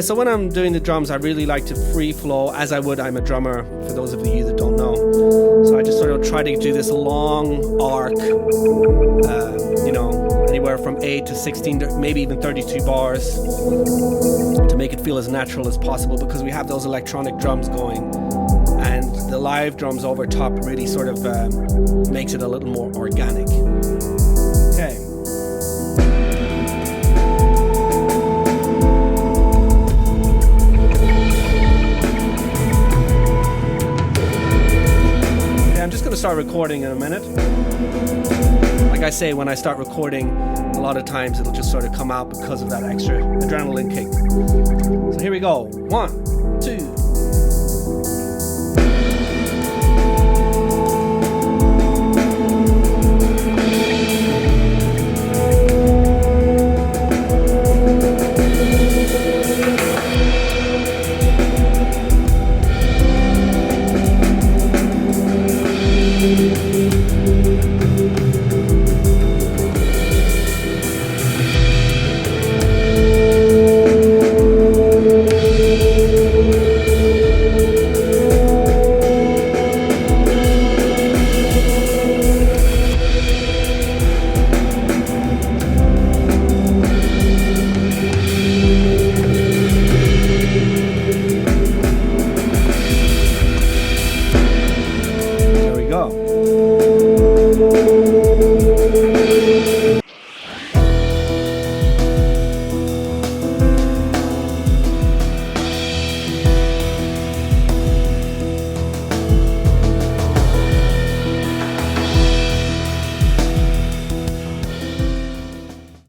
Yeah, so when I'm doing the drums, I really like to free flow as I would. I'm a drummer, for those of you that don't know. So I just sort of try to do this long arc, you know, anywhere from 8 to 16, maybe even 32 bars, to make it feel as natural as possible, because we have those electronic drums going, and the live drums over top really sort of makes it a little more organic. Okay. I'm just going to start recording in a minute. Like I say, when I start recording, a lot of times it'll just sort of come out because of that extra adrenaline kick. So here we go. 1, 2.